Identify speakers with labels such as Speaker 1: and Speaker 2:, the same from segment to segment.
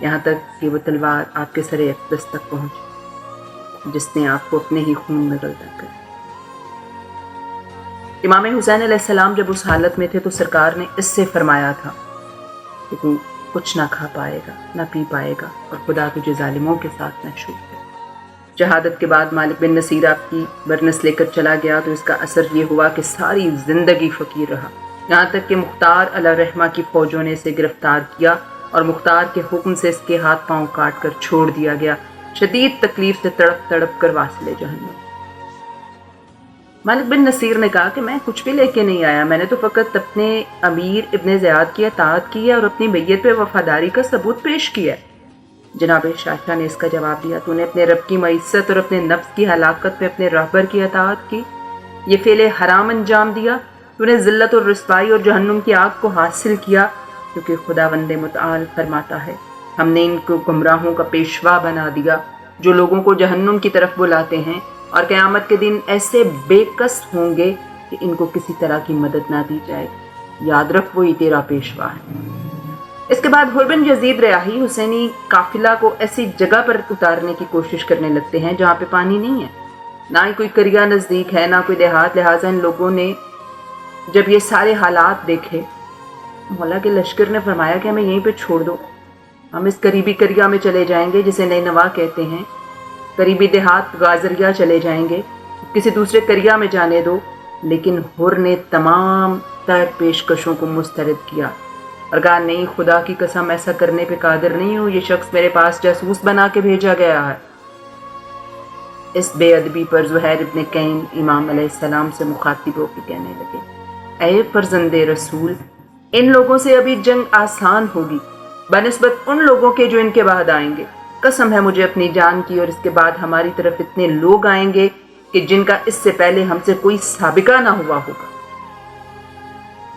Speaker 1: یہاں تک کہ وہ تلوار آپ کے سر اقدس تک پہنچی جس نے آپ کو اپنے ہی خون میں گلتا کر۔ امام حسین علیہ السلام جب اس حالت میں تھے تو سرکار نے اس سے فرمایا تھا کہ تو کچھ نہ کھا پائے گا، نہ پی پائے گا، اور خدا تجھے ظالموں کے ساتھ محشور ہے۔ شہادت کے بعد مالک بن نصیر آپ کی برنس لے کر چلا گیا تو اس کا اثر یہ ہوا کہ ساری زندگی فقیر رہا، یہاں تک کہ مختار علیہ الرحمہ کی فوجوں نے اسے گرفتار کیا اور مختار کے حکم سے اس کے ہاتھ پاؤں کاٹ کر چھوڑ دیا گیا، شدید تکلیف سے تڑپ تڑپ کر واصل جہنم۔ مالک بن نصیر نے کہا کہ میں کچھ بھی لے کے نہیں آیا، میں نے تو فقط اپنے امیر ابن زیاد کی اطاعت کی ہے اور اپنی بیعت پہ وفاداری کا ثبوت پیش کیا ہے۔ جناب شاہ نے اس کا جواب دیا، تو نے اپنے رب کی معیشت اور اپنے نفس کی ہلاکت پہ اپنے رہبر کی اطاعت کی، یہ فعل حرام انجام دیا، تو نے ذلت اور رسوائی اور جہنم کی آگ کو حاصل کیا، کیونکہ خداوند متعال فرماتا ہے ہم نے ان کو گمراہوں کا پیشوا بنا دیا جو لوگوں کو جہنم کی طرف بلاتے ہیں، اور قیامت کے دن ایسے بے کس ہوں گے کہ ان کو کسی طرح کی مدد نہ دی جائے، یاد رکھ وہی تیرا پیشوا ہے۔ اس کے بعد حر بن یزید ریاحی حسینی قافلہ کو ایسی جگہ پر اتارنے کی کوشش کرنے لگتے ہیں جہاں پہ پانی نہیں ہے، نہ ہی کوئی کریا نزدیک ہے، نہ کوئی دیہات، لہٰذا ان لوگوں نے جب یہ سارے حالات دیکھے، مولا کے لشکر نے فرمایا کہ ہمیں یہیں پہ چھوڑ دو، ہم اس قریبی کریا میں چلے جائیں گے جسے نینوا کہتے ہیں، قریبی دیہات غازریہ چلے جائیں گے، کسی دوسرے کریا میں جانے دو۔ لیکن حر نے تمام تر پیشکشوں کو مسترد کیا اور کہا نہیں، خدا کی قسم ایسا کرنے پہ قادر نہیں ہوں، یہ شخص میرے پاس جاسوس بنا کے بھیجا گیا ہے۔ اس بے ادبی پر زہیر ابن کین امام علیہ السلام سے مخاطب ہو کے کہنے لگے، اے فرزند رسول، ان لوگوں سے ابھی جنگ آسان ہوگی بنسبت ان لوگوں کے جو ان کے بعد آئیں گے۔ قسم ہے مجھے اپنی جان کی، اور اس کے بعد ہماری طرف اتنے لوگ آئیں گے کہ جن کا اس سے پہلے ہم سے کوئی سابقہ نہ ہوا ہوگا۔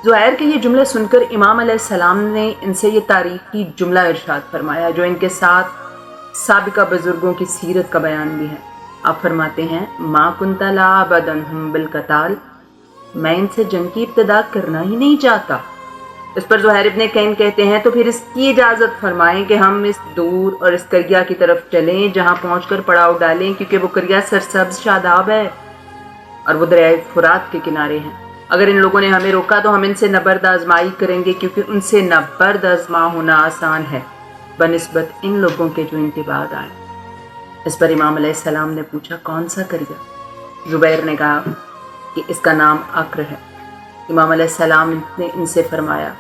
Speaker 1: زہیر کے یہ جملے سن کر امام علیہ السلام نے ان سے یہ تاریخی جملہ ارشاد فرمایا جو ان کے ساتھ سابقہ بزرگوں کی سیرت کا بیان بھی ہے۔ آپ فرماتے ہیں، ما کنت لعبد عنہم بالقتال، میں ان سے جنگ کی ابتدا کرنا ہی نہیں چاہتا۔ اس پر زہیر ابن کین کہتے ہیں، تو پھر اس کی اجازت فرمائیں کہ ہم اس دور اور اس کریا کی طرف چلیں جہاں پہنچ کر پڑاؤ ڈالیں، کیونکہ وہ کریا سرسبز شاداب ہے اور وہ دریائے فرات کے کنارے ہیں۔ اگر ان لوگوں نے ہمیں روکا تو ہم ان سے نبرد آزمائی کریں گے، کیونکہ ان سے نبرد آزما ہونا آسان ہے بنسبت ان لوگوں کے جو ان کے بعد آئے۔ اس پر امام علیہ السلام نے پوچھا، کون سا کریا؟ زبیر نے کہا کہ اس کا نام عقر ہے۔ امام علیہ السلام نے ان سے فرمایا،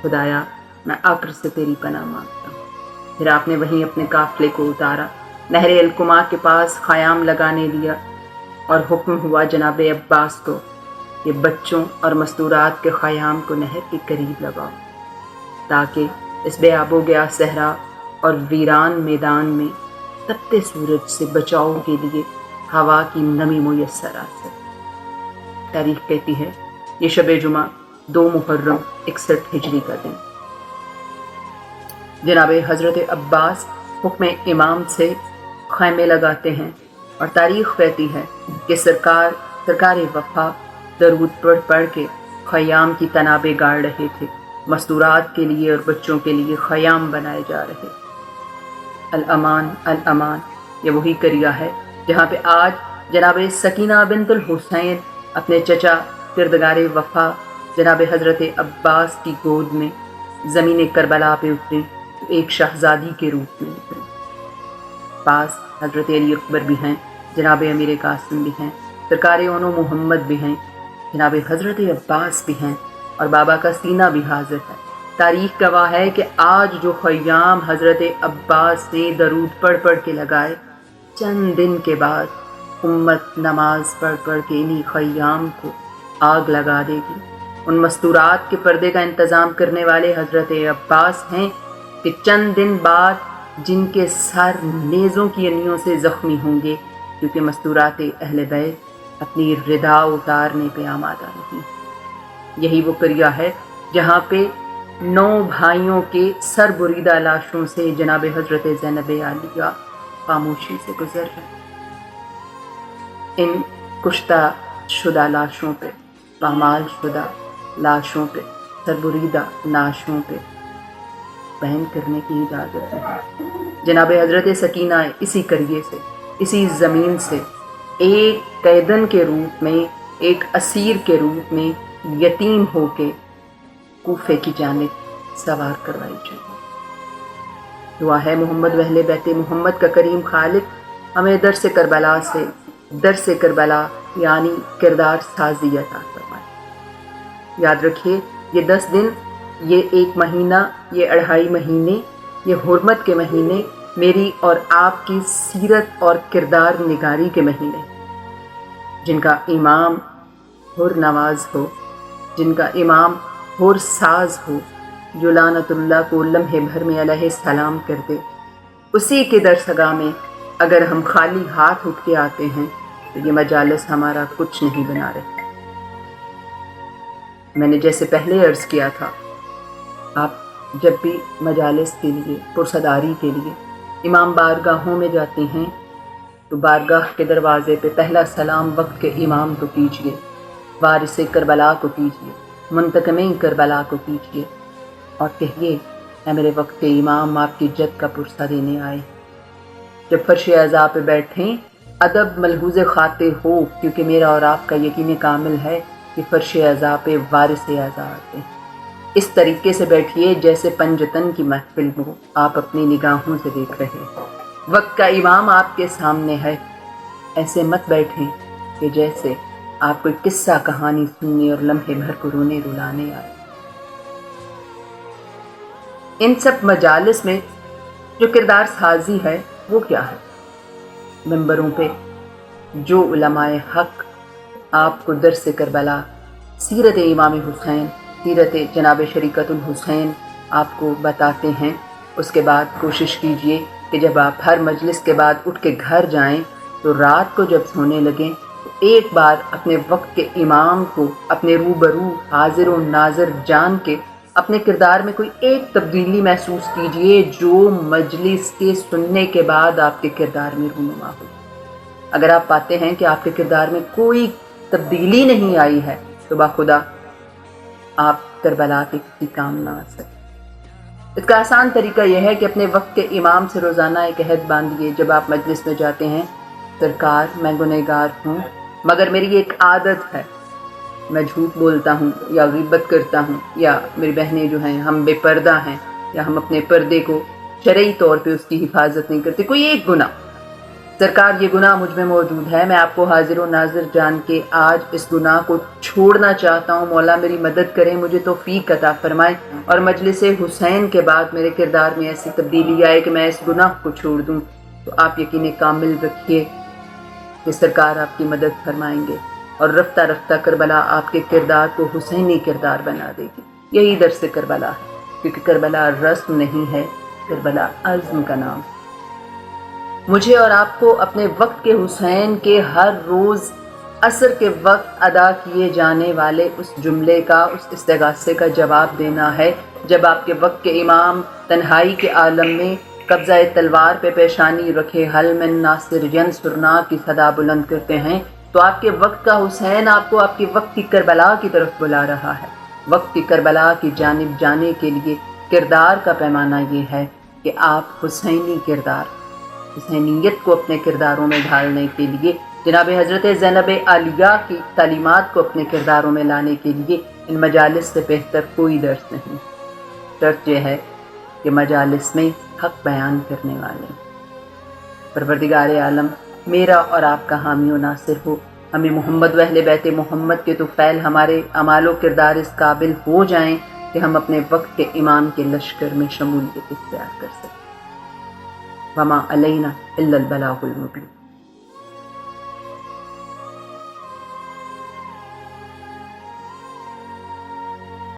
Speaker 1: خدایا میں عقر سے تیری پناہ مانگتا ہوں۔ پھر آپ نے وہیں اپنے قافلے کو اتارا، نہر الکما کے پاس خیام لگانے دیا اور حکم ہوا جناب عباس کو کہ بچوں اور مستورات کے خیام کو نہر کے قریب لگاؤ تاکہ اس بے آب و گیا صحرا اور ویران میدان میں تپتے سورج سے بچاؤ کے لیے ہوا کی نمی میسر آ سکے۔ تاریخ کہتی ہے یہ شب جمعہ 2 محرم 61 ہجری کا دن جناب حضرت عباس حکم امام سے خیمے لگاتے ہیں، اور تاریخ کہتی ہے کہ سرکار وفا درود پڑھ پڑھ کے خیام کی تنابیں گاڑ رہے تھے، مستورات کے لیے اور بچوں کے لیے خیام بنائے جا رہے۔ الامان الامان، یہ وہی کریا ہے جہاں پہ آج جناب سکینہ بنت الحسین اپنے چچا کردگار وفا جناب حضرت عباس کی گود میں زمین کربلا پہ اترے، ایک شہزادی کے روپ میں اترے۔ پاس حضرت علی اکبر بھی ہیں، جناب امیر قاسم بھی ہیں، سرکار اونو محمد بھی ہیں، جناب حضرت عباس بھی ہیں، اور بابا کا سینہ بھی حاضر ہے۔ تاریخ گواہ ہے کہ آج جو خیام حضرت عباس نے درود پڑھ پڑھ کے لگائے، چند دن کے بعد امت نماز پڑھ پڑھ کے انہی خیام کو آگ لگا دے گی۔ ان مستورات کے پردے کا انتظام کرنے والے حضرت عباس ہیں کہ چند دن بعد جن کے سر نیزوں کی انیوں سے زخمی ہوں گے، کیونکہ مستورات اہل بیت اپنی ردا اتارنے پہ آمادہ نہیں۔ یہی وہ کریا ہے جہاں پہ 9 بھائیوں کے سر بریدہ لاشوں سے جناب حضرت زینب عالیہ خاموشی سے گزر رہے۔ ان کشتہ شدہ لاشوں پہ، پامال شدہ لاشوں پہ، سر بریدہ لاشوں پہ بیان کرنے کی اجازت نہیں۔ جناب حضرت سکینہ اسی قریے سے، اسی زمین سے ایک قیدن کے روپ میں، ایک اسیر کے روپ میں یتیم ہو کے کوفے کی جانب سوار کروائی جائے۔ دعا ہے محمد اہل بیت محمد کا کریم خالق ہمیں درس کربلا یعنی کردار سازی عطا فرمائے۔ یاد رکھیے، یہ 10 دن، یہ 1 مہینہ، یہ 2.5 مہینے، یہ حرمت کے مہینے، میری اور آپ کی سیرت اور کردار نگاری کے مہینے، جن کا امام حر نواز ہو، جن کا امام حر ساز ہو، جو لعنت اللہ کو لمحے بھر میں علیہ السلام کر دے، اسی کے درسگاہ میں اگر ہم خالی ہاتھ اٹھ کے آتے ہیں تو یہ مجالس ہمارا کچھ نہیں بنا رہے۔ میں نے جیسے پہلے عرض کیا تھا، آپ جب بھی مجالس کے لیے، پرصداری کے لیے امام بارگاہوں میں جاتے ہیں تو بارگاہ کے دروازے پہ پہلا سلام وقت کے امام کو کیجیے، وارث کربلا کو کیجیے، منتقم کربلا کو کیجیے اور کہیے، اے میرے وقت کے امام، آپ کی جد کا پرسہ دینے آئے۔ جب فرش عزا پہ بیٹھیں ادب ملحوظ خاطر ہو، کیونکہ میرا اور آپ کا یقین کامل ہے کہ فرش عزا پہ وارث عزا آتے ہیں۔ اس طریقے سے بیٹھیے جیسے پنجتن کی محفل ہو، آپ اپنی نگاہوں سے دیکھ رہے ہیں، وقت کا امام آپ کے سامنے ہے۔ ایسے مت بیٹھیں کہ جیسے آپ کوئی قصہ کہانی سننے اور لمحے بھر کو رونے رلانے آئے۔ ان سب مجالس میں جو کردار سازی ہے وہ کیا ہے؟ منبروں پہ جو علماء حق آپ کو درس کربلا، سیرت امام حسین، سیرت جناب شریکت الحسین آپ کو بتاتے ہیں، اس کے بعد کوشش کیجئے کہ جب آپ ہر مجلس کے بعد اٹھ کے گھر جائیں تو رات کو جب سونے لگیں تو ایک بار اپنے وقت کے امام کو اپنے روبرو حاضر و ناظر جان کے اپنے کردار میں کوئی ایک تبدیلی محسوس کیجئے جو مجلس کے سننے کے بعد آپ کے کردار میں رونما ہو۔ اگر آپ پاتے ہیں کہ آپ کے کردار میں کوئی تبدیلی نہیں آئی ہے تو باخدا آپ کربلا کے کسی کام نہ آ سکتے۔ اس کا آسان طریقہ یہ ہے کہ اپنے وقت کے امام سے روزانہ ایک عہد باندھیے۔ جب آپ مجلس میں جاتے ہیں، سرکار میں گنہگار ہوں مگر میری ایک عادت ہے، میں جھوٹ بولتا ہوں یا غیبت کرتا ہوں، یا میری بہنیں جو ہیں ہم بے پردہ ہیں، یا ہم اپنے پردے کو شرعی طور پہ اس کی حفاظت نہیں کرتے، کوئی ایک گناہ، سرکار یہ گناہ مجھ میں موجود ہے، میں آپ کو حاضر و ناظر جان کے آج اس گناہ کو چھوڑنا چاہتا ہوں، مولا میری مدد کریں، مجھے توفیق عطا فرمائیں اور مجلس حسین کے بعد میرے کردار میں ایسی تبدیلی آئے کہ میں اس گناہ کو چھوڑ دوں، تو آپ یقین کامل رکھیے کہ سرکار آپ کی مدد فرمائیں گے اور رفتہ رفتہ کربلا آپ کے کردار کو حسینی کردار بنا دے گی۔ یہی درس کربلا ہے، کیونکہ کربلا رسم نہیں ہے، کربلا عزم کا نام ہے۔ مجھے اور آپ کو اپنے وقت کے حسین کے ہر روز عصر کے وقت ادا کیے جانے والے اس جملے کا، اس استغاثے کا جواب دینا ہے۔ جب آپ کے وقت کے امام تنہائی کے عالم میں قبضہ تلوار پہ پیشانی رکھے حل من ناصر ینصرنا کی صدا بلند کرتے ہیں تو آپ کے وقت کا حسین آپ کو آپ کے وقت کی کربلا کی طرف بلا رہا ہے۔ وقت کی کربلا کی جانب جانے کے لیے کردار کا پیمانہ یہ ہے کہ آپ حسینی کردار، حسینیت کو اپنے کرداروں میں ڈھالنے کے لیے، جناب حضرت زینب عالیہ کی تعلیمات کو اپنے کرداروں میں لانے کے لیے ان مجالس سے بہتر کوئی درس نہیں۔ شرط یہ ہے کہ مجالس میں حق بیان کرنے والے۔ پروردگار عالم میرا اور آپ کا حامی و ناصر ہو، ہمیں محمد و اہل بیت محمد کے طفیل ہمارے اعمال و کردار اس قابل ہو جائیں کہ ہم اپنے وقت کے امام کے لشکر میں شمولیت اختیار کر سکیں۔ وما علینا الا البلاغ المبین۔